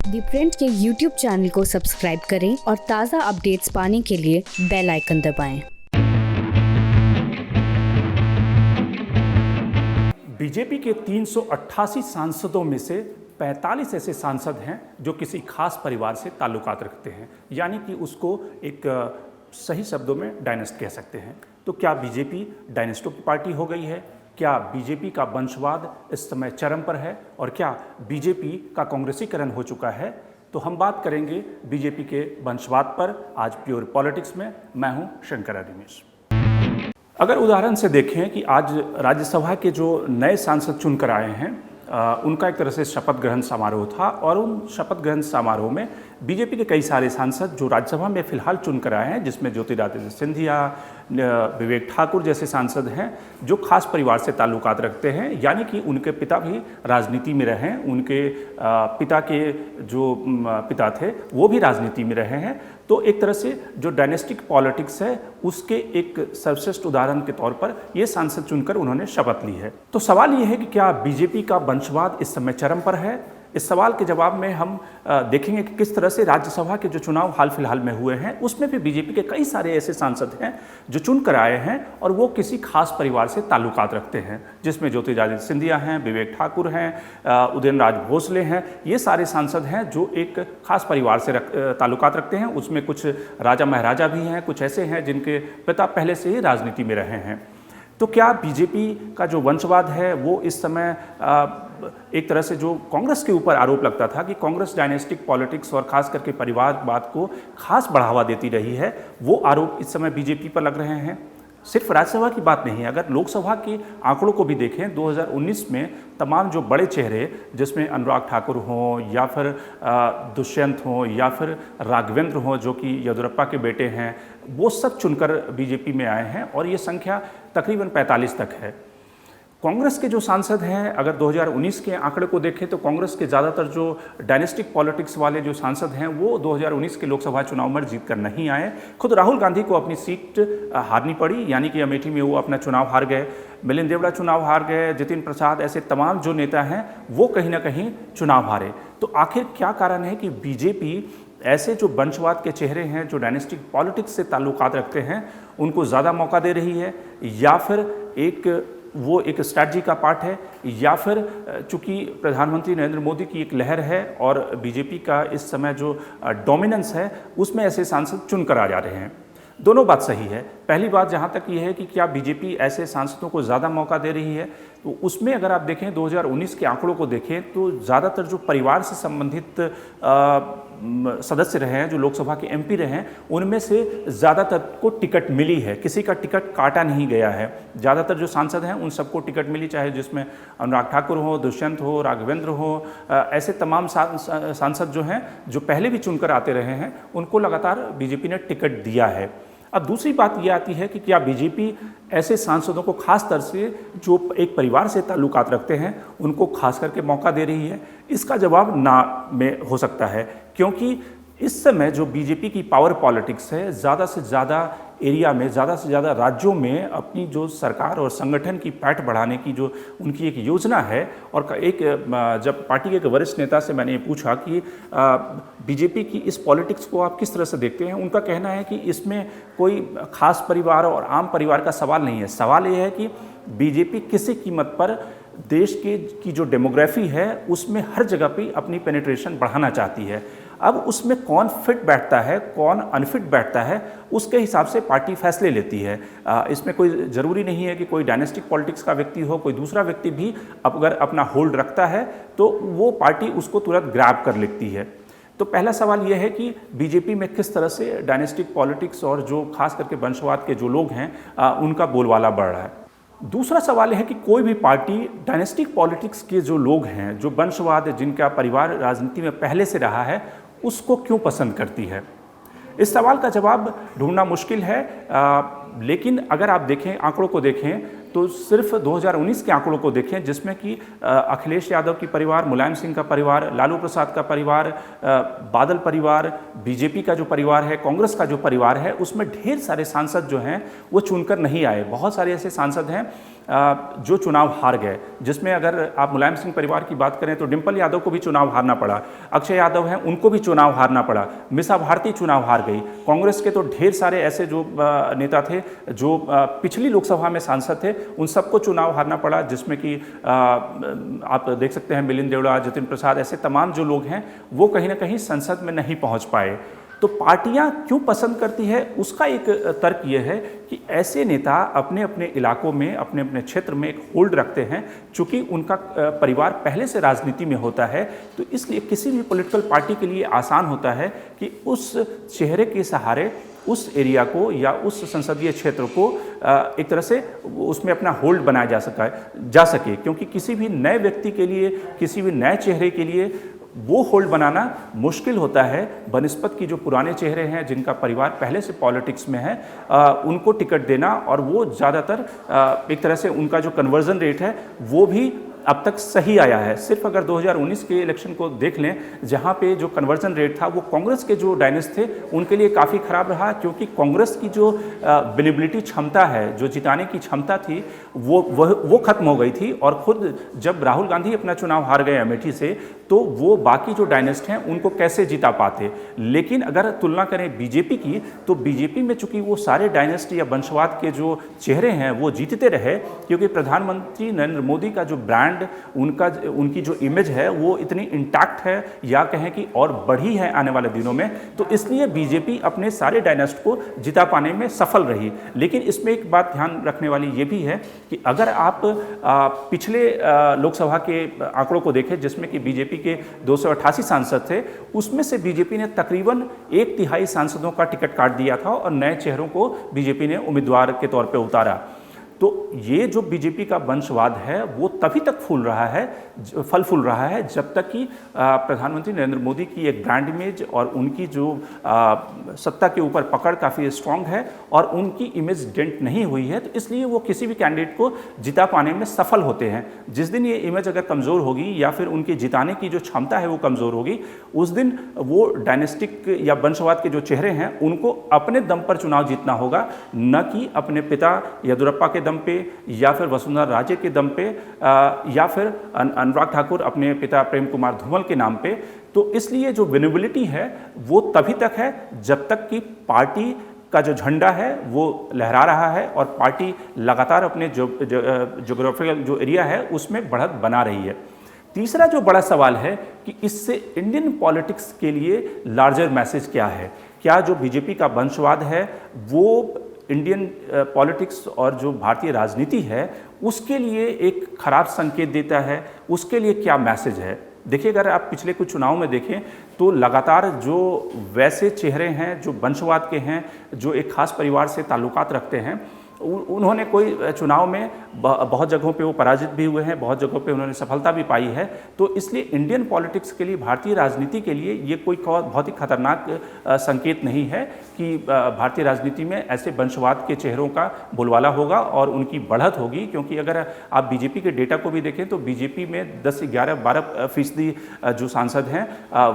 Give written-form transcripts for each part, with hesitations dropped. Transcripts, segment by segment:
दी print के YouTube channel को subscribe करें और ताज़ा अपडेट्स पाने के लिए बेल आइकन दबाएं। बीजेपी के 388 सांसदों में से 45 ऐसे सांसद हैं जो किसी खास परिवार से ताल्लुकात रखते हैं, यानी कि उसको एक सही शब्दों में डायनेस्ट कह सकते हैं। तो क्या बीजेपी डायनेस्टों की पार्टी हो गई है? क्या बीजेपी का वंशवाद इस समय चरम पर है? और क्या बीजेपी का कांग्रेसीकरण हो चुका है? तो हम बात करेंगे बीजेपी के वंशवाद पर आज प्योर पॉलिटिक्स में। मैं हूं शंकर अनिमेश। अगर उदाहरण से देखें कि आज राज्यसभा के जो नए सांसद चुनकर आए हैं, उनका एक तरह से शपथ ग्रहण समारोह था और उन शपथ ग्रहण समारोह में बीजेपी के कई सारे सांसद जो राज्यसभा में फिलहाल चुनकर आए हैं, जिसमें ज्योतिरादित्य सिंधिया, विवेक ठाकुर जैसे सांसद हैं जो खास परिवार से ताल्लुकात रखते हैं, यानी कि उनके पिता भी राजनीति में रहे हैं, उनके पिता के जो पिता थे वो भी राजनीति में रहे हैं। तो एक तरह से जो डायनेस्टिक पॉलिटिक्स है उसके एक सर्वश्रेष्ठ उदाहरण के तौर पर ये सांसद चुनकर उन्होंने शपथ ली है। तो सवाल ये है कि क्या बीजेपी का वंशवाद इस समय चरम पर है? इस सवाल के जवाब में हम देखेंगे कि किस तरह से राज्यसभा के जो चुनाव हाल फिलहाल में हुए हैं उसमें भी बीजेपी के कई सारे ऐसे सांसद हैं जो चुनकर आए हैं और वो किसी खास परिवार से ताल्लुकात रखते हैं, जिसमें ज्योतिरादित्य सिंधिया हैं, विवेक ठाकुर हैं, उदयन राज भोसले हैं। ये सारे सांसद हैं जो एक खास परिवार से ताल्लुकात रखते हैं। उसमें कुछ राजा महाराजा भी हैं, कुछ ऐसे हैं जिनके पिता पहले से ही राजनीति में रहे हैं। तो क्या बीजेपी का जो वंशवाद है वो इस समय एक तरह से जो कांग्रेस के ऊपर आरोप लगता था कि कांग्रेस डायनेस्टिक पॉलिटिक्स और खास करके परिवारवाद को खास बढ़ावा देती रही है, वो आरोप इस समय बीजेपी पर लग रहे हैं? सिर्फ राज्यसभा की बात नहीं है, अगर लोकसभा के आंकड़ों को भी देखें 2019 में तमाम जो बड़े चेहरे, जिसमें अनुराग ठाकुर हों या फिर दुष्यंत हों या फिर राघवेंद्र हों जो कि येदियुरप्पा के बेटे हैं, वो सब चुनकर बीजेपी में आए हैं और ये संख्या तकरीबन 45 तक है। कांग्रेस के जो सांसद हैं, अगर 2019 के आंकड़े को देखें तो कांग्रेस के ज़्यादातर जो डायनेस्टिक पॉलिटिक्स वाले जो सांसद हैं वो 2019 के लोकसभा चुनाव में जीत कर नहीं आए। खुद राहुल गांधी को अपनी सीट हारनी पड़ी, यानी कि अमेठी में वो अपना चुनाव हार गए, मिलिंद देवड़ा चुनाव हार गए, जितिन प्रसाद, ऐसे तमाम जो नेता हैं वो कहीं ना कहीं चुनाव हारे। तो आखिर क्या कारण है कि बीजेपी ऐसे जो वंशवाद के चेहरे हैं जो डायनेस्टिक पॉलिटिक्स से ताल्लुकात रखते हैं उनको ज़्यादा मौका दे रही है, या फिर वो एक स्ट्रैटेजी का पार्ट है, या फिर चूंकि प्रधानमंत्री नरेंद्र मोदी की एक लहर है और बीजेपी का इस समय जो डोमिनेंस है उसमें ऐसे सांसद चुनकर आ जा रहे हैं? दोनों बात सही है। पहली बात जहाँ तक ये है कि क्या बीजेपी ऐसे सांसदों को ज़्यादा मौका दे रही है, तो उसमें अगर आप देखें 2019 के आंकड़ों को देखें तो ज़्यादातर जो परिवार से संबंधित सदस्य रहे हैं, जो लोकसभा के एमपी रहे हैं, उनमें से ज़्यादातर को टिकट मिली है, किसी का टिकट काटा नहीं गया है। ज़्यादातर जो सांसद हैं उन सबको टिकट मिली, चाहे जिसमें अनुराग ठाकुर हो, दुष्यंत हो, राघवेंद्र हो, ऐसे तमाम सांसद जो हैं जो पहले भी चुनकर आते रहे हैं उनको लगातार बीजेपी ने टिकट दिया है। अब दूसरी बात यह आती है कि क्या बीजेपी ऐसे सांसदों को खास तरह से जो एक परिवार से ताल्लुकात रखते हैं उनको खास करके मौका दे रही है? इसका जवाब ना में हो सकता है, क्योंकि इस समय जो बीजेपी की पावर पॉलिटिक्स है, ज़्यादा से ज़्यादा एरिया में, ज़्यादा से ज़्यादा राज्यों में अपनी जो सरकार और संगठन की पैठ बढ़ाने की जो उनकी एक योजना है। और एक जब पार्टी के एक वरिष्ठ नेता से मैंने ये पूछा कि बीजेपी की इस पॉलिटिक्स को आप किस तरह से देखते हैं, उनका कहना है कि इसमें कोई खास परिवार और आम परिवार का सवाल नहीं है। सवाल ये है कि बीजेपी किसी कीमत पर देश की जो डेमोग्राफी है उसमें हर जगह पे अपनी पेनिट्रेशन बढ़ाना चाहती है। अब उसमें कौन फिट बैठता है, कौन अनफिट बैठता है, उसके हिसाब से पार्टी फैसले लेती है। इसमें कोई ज़रूरी नहीं है कि कोई डायनेस्टिक पॉलिटिक्स का व्यक्ति हो, कोई दूसरा व्यक्ति भी अगर अपना होल्ड रखता है तो वो पार्टी उसको तुरंत ग्रैब कर लेती है। तो पहला सवाल यह है कि बीजेपी में किस तरह से डायनेस्टिक पॉलिटिक्स और जो खास करके वंशवाद के जो लोग हैं उनका बोलबाला बढ़ रहा है। दूसरा सवाल है कि कोई भी पार्टी डायनेस्टिक पॉलिटिक्स के जो लोग हैं, जो वंशवाद, जिनका परिवार राजनीति में पहले से रहा है, उसको क्यों पसंद करती है? इस सवाल का जवाब ढूंढना मुश्किल है, लेकिन अगर आप देखें, आंकड़ों को देखें तो सिर्फ 2019 के आंकड़ों को देखें, जिसमें कि अखिलेश यादव की परिवार, मुलायम सिंह का परिवार, लालू प्रसाद का परिवार, बादल परिवार, बीजेपी का जो परिवार है, कांग्रेस का जो परिवार है, उसमें ढेर सारे सांसद जो हैं वो चुनकर नहीं आए। बहुत सारे ऐसे सांसद हैं जो चुनाव हार गए, जिसमें अगर आप मुलायम सिंह परिवार की बात करें तो डिंपल यादव को भी चुनाव हारना पड़ा, अक्षय यादव हैं उनको भी चुनाव हारना पड़ा, मिसा भारती चुनाव हार गई। कांग्रेस के तो ढेर सारे ऐसे जो नेता थे जो पिछली लोकसभा में सांसद थे, उन सबको चुनाव हारना पड़ा, जिसमें कि आप देख सकते हैं मिलिंद देवड़ा, जतिन प्रसाद, ऐसे तमाम जो लोग हैं वो कहीं ना कहीं संसद में नहीं पहुंच पाए। तो पार्टियां क्यों पसंद करती है, उसका एक तर्क ये है कि ऐसे नेता अपने अपने इलाकों में, अपने अपने क्षेत्र में एक होल्ड रखते हैं। चूंकि उनका परिवार पहले से राजनीति में होता है, तो इसलिए किसी भी पॉलिटिकल पार्टी के लिए आसान होता है कि उस चेहरे के सहारे उस एरिया को या उस संसदीय क्षेत्र को एक तरह से उसमें अपना होल्ड बनाया जा सके, क्योंकि किसी भी नए व्यक्ति के लिए, किसी भी नए चेहरे के लिए वो होल्ड बनाना मुश्किल होता है बनिस्बत की जो पुराने चेहरे हैं जिनका परिवार पहले से पॉलिटिक्स में है, उनको टिकट देना। और वो ज़्यादातर एक तरह से उनका जो कन्वर्जन रेट है वो भी अब तक सही आया है। सिर्फ अगर 2019 के इलेक्शन को देख लें, जहां पे जो कन्वर्जन रेट था वो कांग्रेस के जो डायनेस्ट थे उनके लिए काफ़ी खराब रहा, क्योंकि कांग्रेस की जो विनेबिलिटी क्षमता है, जो जिताने की क्षमता थी, वो खत्म हो गई थी। और खुद जब राहुल गांधी अपना चुनाव हार गए अमेठी से, तो वो बाकी जो डायनेस्ट हैं उनको कैसे जिता पाते। लेकिन अगर तुलना करें बीजेपी की, तो बीजेपी में चूंकि वो सारे डायनेस्ट या वंशवाद के जो चेहरे हैं वो जीतते रहे, क्योंकि प्रधानमंत्री नरेंद्र मोदी का जो ब्रांड, उनकी जो इमेज है वो इतनी इंटैक्ट है, या कहें कि और बढ़ी है आने वाले दिनों में, तो इसलिए बीजेपी अपने सारे डायनेस्ट को जिता पाने में सफल रही। लेकिन इसमें एक बात ध्यान रखने वाली ये भी है कि अगर आप पिछले लोकसभा के आंकड़ों को देखें, जिसमें कि बीजेपी के 288 सांसद थे, उसमें से बीजेपी ने तकरीबन 1/3 सांसदों का टिकट काट दिया था और नए चेहरों को बीजेपी ने उम्मीदवार के तौर पर उतारा। तो ये जो बीजेपी का वंशवाद है वो तभी तक फल फूल रहा है जब तक कि प्रधानमंत्री नरेंद्र मोदी की एक ब्रांड इमेज और उनकी जो सत्ता के ऊपर पकड़ काफ़ी स्ट्रांग है और उनकी इमेज डेंट नहीं हुई है। तो इसलिए वो किसी भी कैंडिडेट को जिता पाने में सफल होते हैं। जिस दिन ये इमेज अगर कमज़ोर होगी या फिर उनके जिताने की जो क्षमता है वो कमज़ोर होगी, उस दिन वो डायनेस्टिक या वंशवाद के जो चेहरे हैं उनको अपने दम पर चुनाव जीतना होगा, न कि अपने पिता येदियुरप्पा के दम पे या फिर वसुंधरा राजे के दम पे या फिर अनुराग ठाकुर अपने पिता प्रेम कुमार धूमल के नाम पे। तो इसलिए जो विनेबिलिटी है वो तभी तक है जब तक कि पार्टी का जो झंडा है वो लहरा रहा है और पार्टी लगातार अपने ज्योग्राफिकल जो एरिया है उसमें बढ़त बना रही है। तीसरा जो बड़ा सवाल है कि इससे इंडियन पॉलिटिक्स के लिए लार्जर मैसेज क्या है। क्या जो बीजेपी का वंशवाद है वो इंडियन पॉलिटिक्स और जो भारतीय राजनीति है उसके लिए एक खराब संकेत देता है, उसके लिए क्या मैसेज है। देखिए, अगर आप पिछले कुछ चुनाव में देखें तो लगातार जो वैसे चेहरे हैं जो वंशवाद के हैं, जो एक खास परिवार से ताल्लुकात रखते हैं, उन्होंने कोई चुनाव में बहुत जगहों पे वो पराजित भी हुए हैं, बहुत जगहों पे उन्होंने सफलता भी पाई है। तो इसलिए इंडियन पॉलिटिक्स के लिए, भारतीय राजनीति के लिए ये कोई बहुत ही खतरनाक संकेत नहीं है कि भारतीय राजनीति में ऐसे वंशवाद के चेहरों का बोलबाला होगा और उनकी बढ़त होगी। क्योंकि अगर आप बीजेपी के डेटा को भी देखें तो बीजेपी में 10 से 11-12% जो सांसद हैं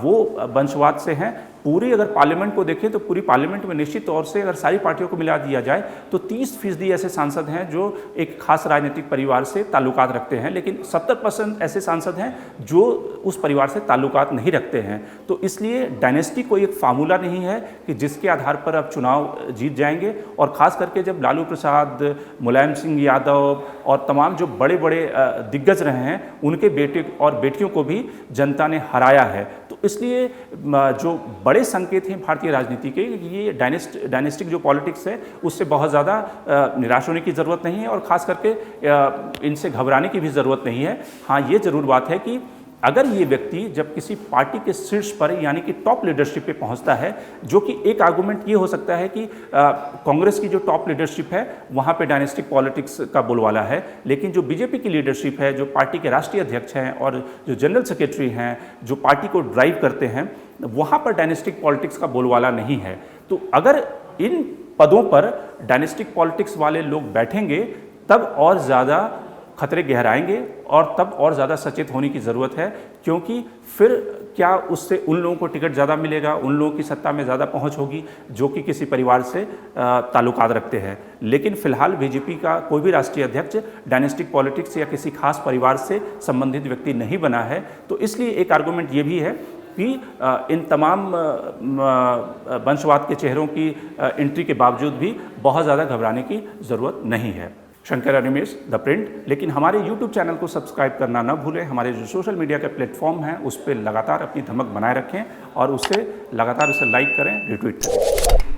वो वंशवाद से हैं। पूरी अगर पार्लियामेंट को देखें तो पूरी पार्लियामेंट में निश्चित तौर से अगर सारी पार्टियों को मिला दिया जाए तो 30% ऐसे सांसद हैं जो एक खास राजनीतिक परिवार से ताल्लुकात रखते हैं, लेकिन 70% ऐसे सांसद हैं जो उस परिवार से ताल्लुकात नहीं रखते हैं। तो इसलिए डायनेस्टी कोई एक फार्मूला नहीं है कि जिसके आधार पर आप चुनाव जीत जाएंगे। और ख़ास करके जब लालू प्रसाद, मुलायम सिंह यादव और तमाम जो बड़े बड़े दिग्गज रहे हैं उनके बेटे और बेटियों को भी जनता ने हराया है। तो इसलिए जो बड़े संकेत हैं भारतीय राजनीति के, ये डायनेस्टिक जो पॉलिटिक्स है उससे बहुत ज़्यादा निराश होने की ज़रूरत नहीं है और ख़ास करके इनसे घबराने की भी ज़रूरत नहीं है। हाँ, ये ज़रूर बात है कि अगर ये व्यक्ति जब किसी पार्टी के शीर्ष पर यानी कि टॉप लीडरशिप पे पहुंचता है, जो कि एक आर्गूमेंट ये हो सकता है कि कांग्रेस की जो टॉप लीडरशिप है वहाँ पे डायनेस्टिक पॉलिटिक्स का बोलबाला है, लेकिन जो बीजेपी की लीडरशिप है, जो पार्टी के राष्ट्रीय अध्यक्ष हैं और जो जनरल सेक्रेटरी हैं, जो पार्टी को ड्राइव करते हैं, वहाँ पर डायनेस्टिक पॉलिटिक्स का बोलबाला नहीं है। तो अगर इन पदों पर डायनेस्टिक पॉलिटिक्स वाले लोग बैठेंगे तब और ज़्यादा खतरे गहराएंगे और तब और ज़्यादा सचेत होने की ज़रूरत है, क्योंकि फिर क्या उससे उन लोगों को टिकट ज़्यादा मिलेगा, उन लोगों की सत्ता में ज़्यादा पहुंच होगी जो कि किसी परिवार से ताल्लुकात रखते हैं। लेकिन फिलहाल बीजेपी का कोई भी राष्ट्रीय अध्यक्ष डायनेस्टिक पॉलिटिक्स या किसी खास परिवार से संबंधित व्यक्ति नहीं बना है। तो इसलिए एक आर्गूमेंट ये भी है कि इन तमाम वंशवाद के चेहरों की एंट्री के बावजूद भी बहुत ज़्यादा घबराने की ज़रूरत नहीं है। Shankar Animesh the print. लेकिन हमारे YouTube चैनल को सब्सक्राइब करना न भूलें। हमारे जो सोशल मीडिया के प्लेटफॉर्म हैं उस पर लगातार अपनी धमक बनाए रखें और उससे लगातार उसे लाइक करें, रिट्वीट करें।